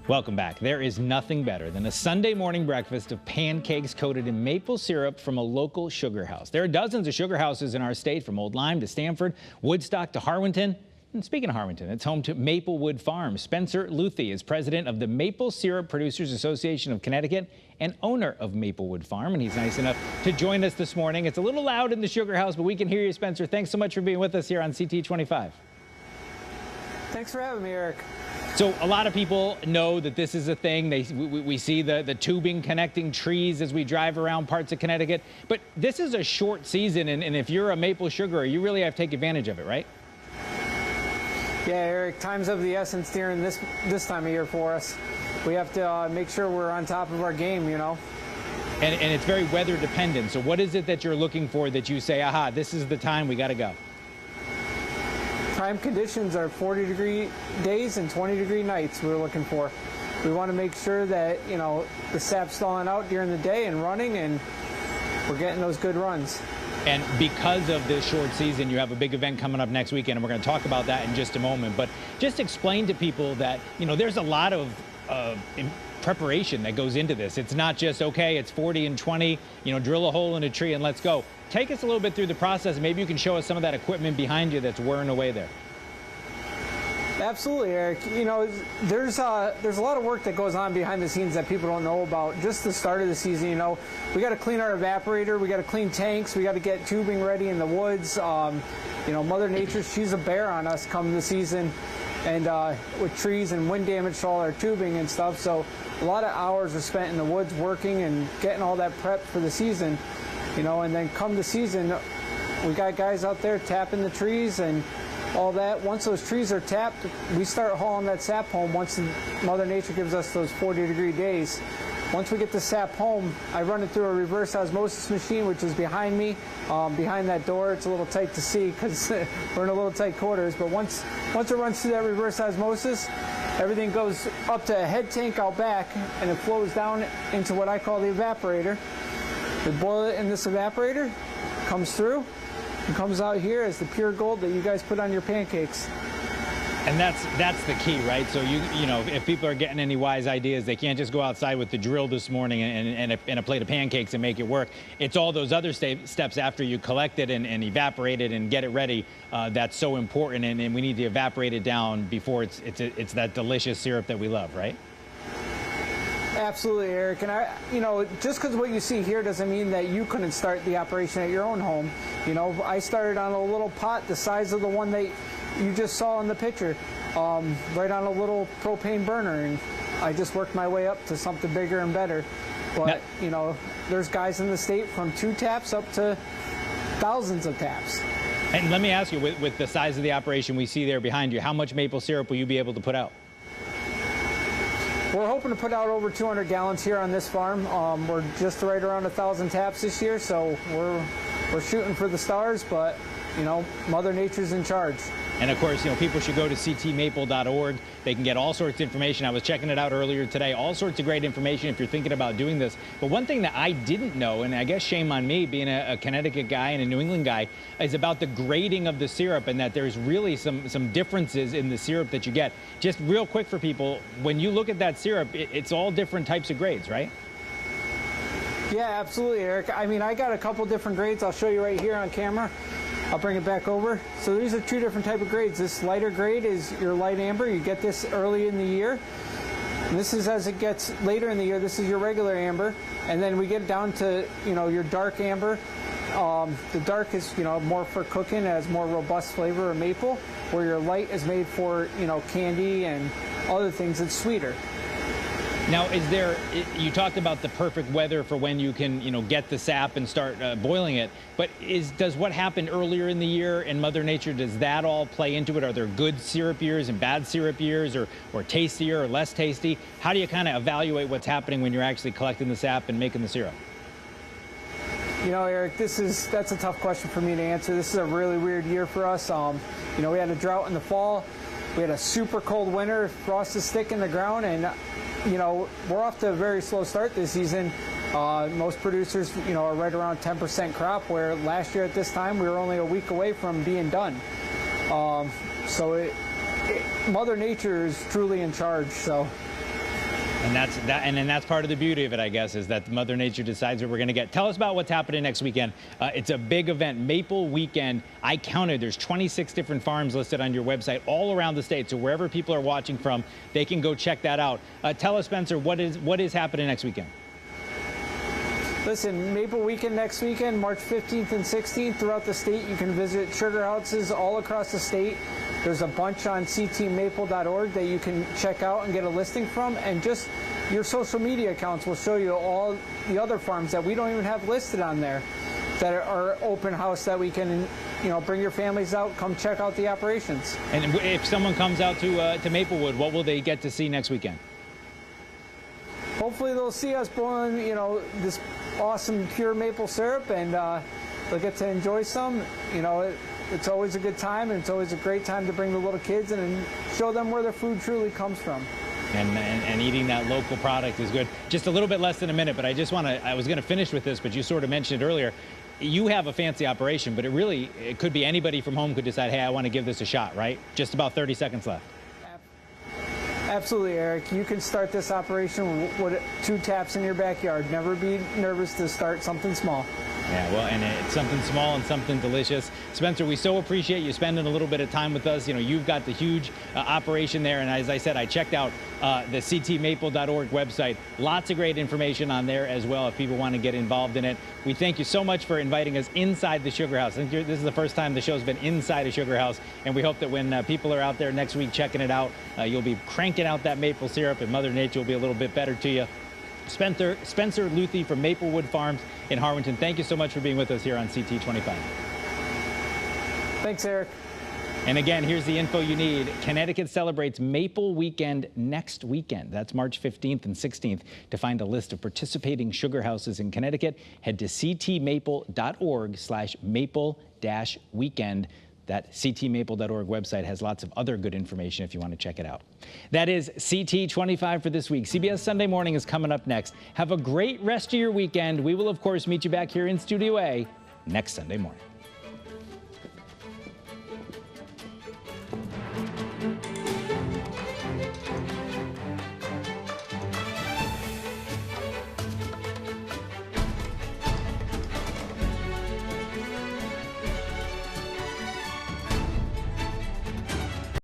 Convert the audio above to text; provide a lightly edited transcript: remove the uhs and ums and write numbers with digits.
Welcome back. There is nothing better than a Sunday morning breakfast of pancakes coated in maple syrup from a local sugar house. There are dozens of sugar houses in our state, from Old Lyme to Stamford, Woodstock to Harwinton. And speaking of Harwinton, it's home to Maplewood Farm. Spencer Luthy is president of the Maple Syrup Producers Association of Connecticut and owner of Maplewood Farm, and he's nice enough to join us this morning. It's a little loud in the sugar house, but we can hear you, Spencer. Thanks so much for being with us here on CT25. Thanks for having me, Eric. So a lot of people know that this is a thing. We see the tubing connecting trees as we drive around parts of Connecticut. But this is a short season, and if you're a maple sugarer, you really have to take advantage of it, right? Yeah, Eric, time's of the essence during this time of year for us. We have to make sure we're on top of our game, you know. And it's very weather dependent. So what is it that you're looking for that you say, aha, this is the time, we got to go? Prime conditions are 40-degree days and 20-degree nights we're looking for. We want to make sure that, you know, the sap's thawing out during the day and running, and we're getting those good runs. And because of this short season, you have a big event coming up next weekend, and we're going to talk about that in just a moment. But just explain to people that, you know, there's a lot of preparation that goes into this. It's not just, okay, it's 40 and 20, you know, drill a hole in a tree and let's go. Take us a little bit through the process. Maybe you can show us some of that equipment behind you that's whirring away there. Absolutely, Eric. You know, there's a lot of work that goes on behind the scenes that people don't know about. Just the start of the season, you know, we got to clean our evaporator, we got to clean tanks, we got to get tubing ready in the woods. You know, Mother Nature, she's a bear on us come the season, and with trees and wind damage to all our tubing and stuff. So a lot of hours are spent in the woods working and getting all that prep for the season. You know, and then come the season, we got guys out there tapping the trees and all that. Once those trees are tapped, we start hauling that sap home once Mother Nature gives us those 40-degree days. Once we get the sap home, I run it through a reverse osmosis machine, which is behind me, behind that door. It's a little tight to see because we're in a little tight quarters, but once it runs through that reverse osmosis, everything goes up to a head tank out back, and it flows down into what I call the evaporator. We boil it in this evaporator, comes through, and comes out here as the pure gold that you guys put on your pancakes. And that's the key, right? So you know, if people are getting any wise ideas, they can't just go outside with the drill this morning and a plate of pancakes and make it work. It's all those other steps after you collect it and evaporate it and get it ready that's so important, and we need to evaporate it down before it's that delicious syrup that we love, right? Absolutely, Eric. And you know, just because what you see here doesn't mean that you couldn't start the operation at your own home. You know, I started on a little pot the size of the one that you just saw in the picture, right on a little propane burner, and I just worked my way up to something bigger and better. But you know, there's guys in the state from 2 taps up to thousands of taps. And let me ask you, with the size of the operation we see there behind you, how much maple syrup will you be able to put out? We're hoping to put out over 200 gallons here on this farm. We're just right around 1,000 taps this year, so we're shooting for the stars, but you know, Mother Nature's in charge. And of course, you know, people should go to ctmaple.org. They can get all sorts of information. I was checking it out earlier today. All sorts of great information if you're thinking about doing this. But one thing that I didn't know, and I guess shame on me being a Connecticut guy and a New England guy, is about the grading of the syrup, and that there's really some differences in the syrup that you get. Just real quick for people, when you look at that syrup, it's all different types of grades, right? Yeah, absolutely, Eric. I mean, I got a couple different grades. I'll show you right here on camera. I'll bring it back over. So these are 2 different type of grades. This lighter grade is your light amber. You get this early in the year. And this is as it gets later in the year. This is your regular amber. And then we get down to, you know, your dark amber. The dark is, you know, more for cooking, has more robust flavor of maple, where your light is made for, you know, candy and other things. It's sweeter. Now, you talked about the perfect weather for when you can, you know, get the sap and start boiling it, but does what happened earlier in the year in Mother Nature, does that all play into it? Are there good syrup years and bad syrup years, or tastier or less tasty? How do you kind of evaluate what's happening when you're actually collecting the sap and making the syrup? You know, Eric, that's a tough question for me to answer. This is a really weird year for us. You know, we had a drought in the fall. We had a super cold winter, frost is thick in the ground, and you know, we're off to a very slow start this season. Most producers, you know, are right around 10% crop, where last year at this time we were only a week away from being done. So Mother Nature is truly in charge. So And that's part of the beauty of it, I guess, is that Mother Nature decides what we're going to get. Tell us about what's happening next weekend. It's a big event, Maple Weekend. I counted, there's 26 different farms listed on your website all around the state. So wherever people are watching from, they can go check that out. Tell us, Spencer, what is happening next weekend? Listen, Maple Weekend next weekend, March 15th and 16th throughout the state. You can visit sugar houses all across the state. There's a bunch on ctmaple.org that you can check out and get a listing from. And just your social media accounts will show you all the other farms that we don't even have listed on there that are open house that we can, bring your families out, come check out the operations. And if someone comes out to Maplewood, what will they get to see next weekend? Hopefully they'll see us boiling, this awesome pure maple syrup, and they'll get to enjoy some. It's always a good time, and it's always a great time to bring the little kids in and show them where their food truly comes from. And eating that local product is good. Just a little bit less than a minute, but I was going to finish with this, but you sort of mentioned it earlier. You have a fancy operation, but it could be anybody from home could decide, hey, I want to give this a shot, right? Just about 30 seconds left. Absolutely, Eric. You can start this operation with 2 taps in your backyard. Never be nervous to start something small. Yeah, well, and it's something small and something delicious. Spencer, we so appreciate you spending a little bit of time with us. You've got the huge operation there, and as I said, I checked out the ctmaple.org website. Lots of great information on there as well if people want to get involved in it. We thank you so much for inviting us inside the sugar house. I think this is the first time the show's been inside a sugar house, and we hope that when people are out there next week checking it out, you'll be cranking out that maple syrup, and Mother Nature will be a little bit better to you. Spencer Luthy from Maplewood Farms in Harwinton, thank you so much for being with us here on CT25. Thanks, Eric. And again, here's the info you need. Connecticut celebrates Maple Weekend next weekend. That's March 15th and 16th. To find a list of participating sugar houses in Connecticut, head to ctmaple.org/maple-weekend. That ctmaple.org website has lots of other good information if you want to check it out. That is CT25 for this week. CBS Sunday Morning is coming up next. Have a great rest of your weekend. We will, of course, meet you back here in Studio A next Sunday morning.